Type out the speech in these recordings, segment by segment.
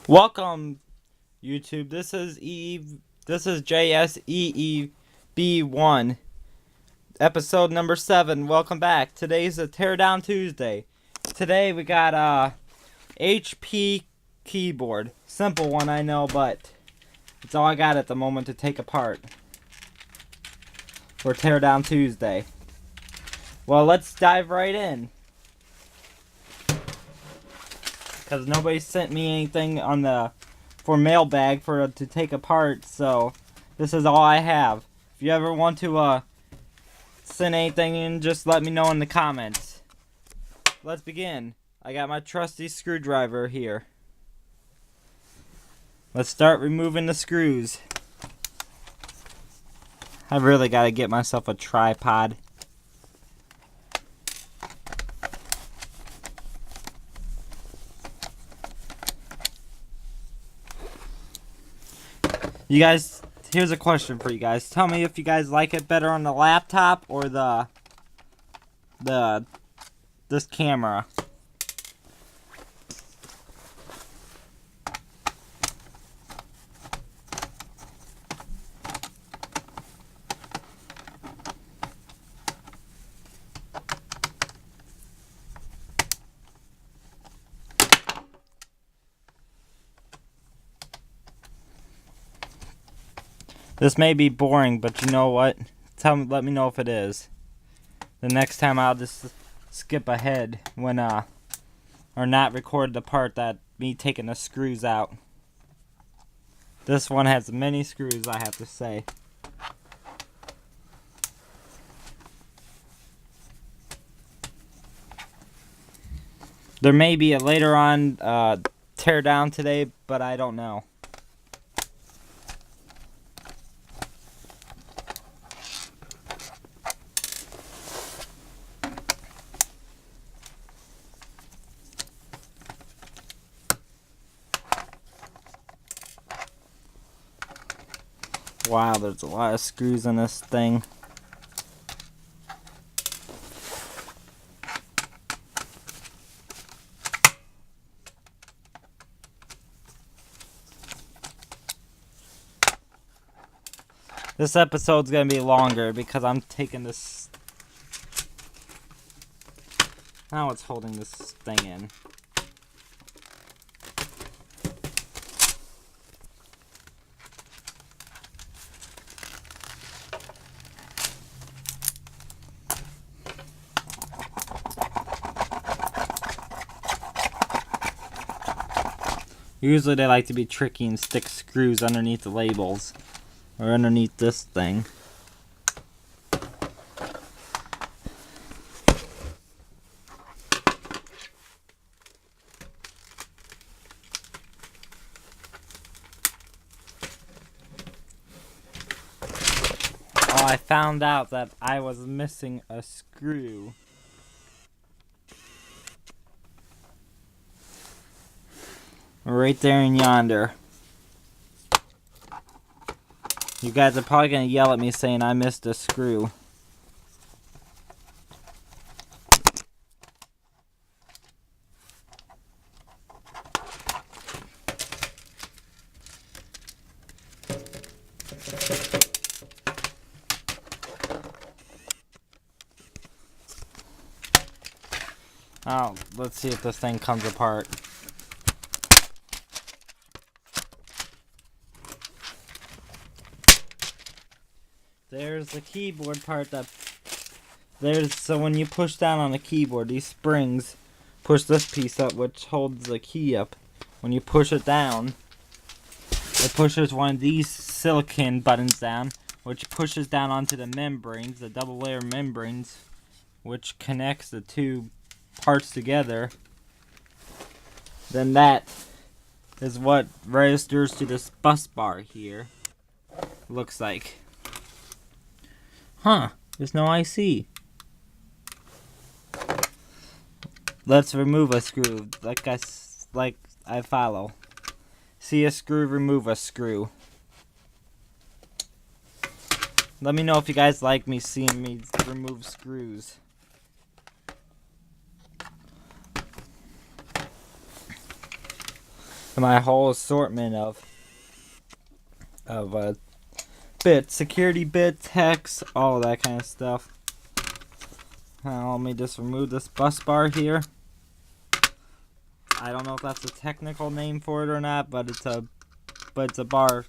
Welcome, YouTube. This is jseeb1, episode number 7. Welcome back. Today's a Teardown Tuesday. Today we got HP keyboard. Simple one, I know, but it's all I got at the moment to take apart for Teardown Tuesday. Well, let's dive right in, because nobody sent me anything for mailbag to take apart, so this is all I have. If you ever want to send anything in, just let me know in the comments. Let's begin. I got my trusty screwdriver here. Let's start removing the screws. I really got to get myself a tripod. You guys, here's a question for you guys. Tell me if you guys like it better on the laptop or this camera. This may be boring, but you know what? Let me know if it is. The next time I'll just skip ahead when or not record the part that me taking the screws out. This one has many screws, I have to say. There may be a later on tear down today, but I don't know. Wow, there's a lot of screws in this thing. This episode's gonna be longer because I'm taking this. Now it's holding this thing in. Usually they like to be tricky and stick screws underneath the labels, or underneath this thing. Oh, I found out that I was missing a screw. Right there and yonder. You guys are probably going to yell at me saying I missed a screw. Oh, let's see if this thing comes apart. There's the keyboard part so when you push down on the keyboard, these springs push this piece up, which holds the key up. When you push it down, it pushes one of these silicon buttons down, which pushes down onto the membranes, the double layer membranes, which connects the two parts together. Then that is what registers to this bus bar here. Looks like. Huh, there's no IC. Let's remove a screw, like I follow. See a screw, remove a screw. Let me know if you guys like me seeing me remove screws. my whole assortment of bits, security bits, hex, all that kind of stuff. Now, let me just remove this bus bar here. I don't know if that's a technical name for it or not, but it's a bar.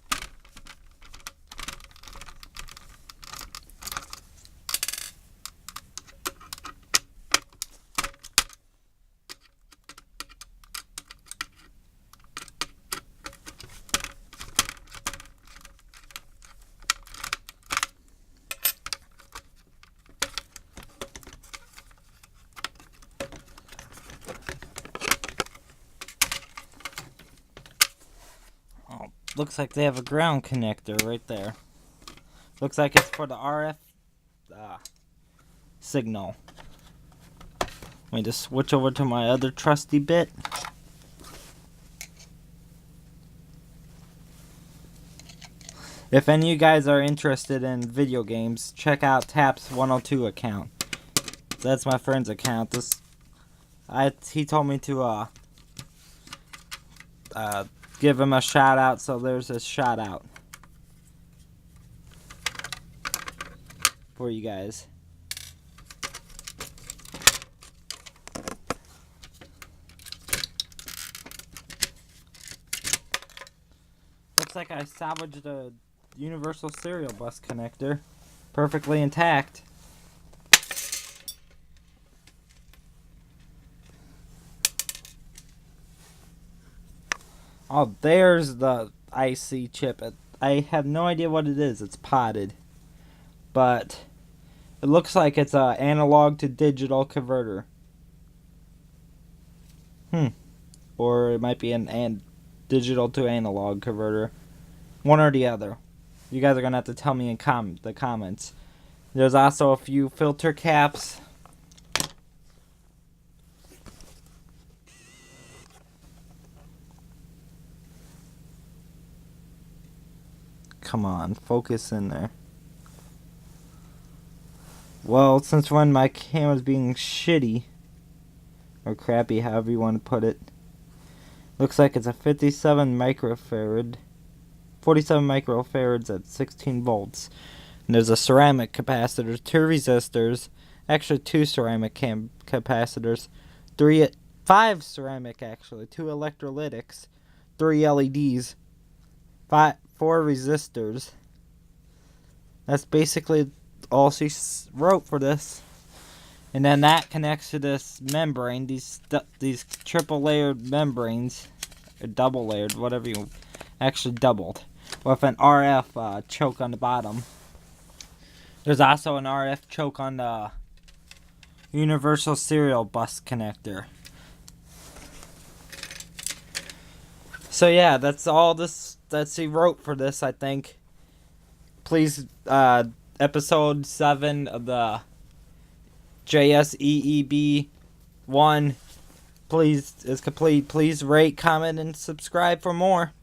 Looks like they have a ground connector right there. Looks like it's for the RF signal. Let me just switch over to my other trusty bit. If any of you guys are interested in video games, check out Tap's 102 account. That's my friend's account. He told me to give him a shout out, so there's a shout out for you guys. Looks like I salvaged a universal serial bus connector, perfectly intact. Oh, there's the IC chip. I have no idea what it is. It's potted. But it looks like it's an analog to digital converter. Or it might be an digital to analog converter. One or the other. You guys are going to have to tell me in the comments. There's also a few filter caps. Come on, focus in there. Well, since when my camera's being shitty, or crappy, however you want to put it, looks like it's a 47 microfarads at 16 volts. And there's a ceramic capacitor, 2 resistors, actually 2 ceramic capacitors, 5 ceramic actually, 2 electrolytics, 3 LEDs, 4 resistors. That's basically all she wrote for this. And then that connects to this membrane, these triple layered membranes, or double layered, whatever you, actually doubled, with an RF choke on the bottom. There's also an RF choke on the universal serial bus connector. So yeah, that's all that she wrote for this, I think. Please, episode 7 of the jseeb1 is complete. Please rate, comment, and subscribe for more.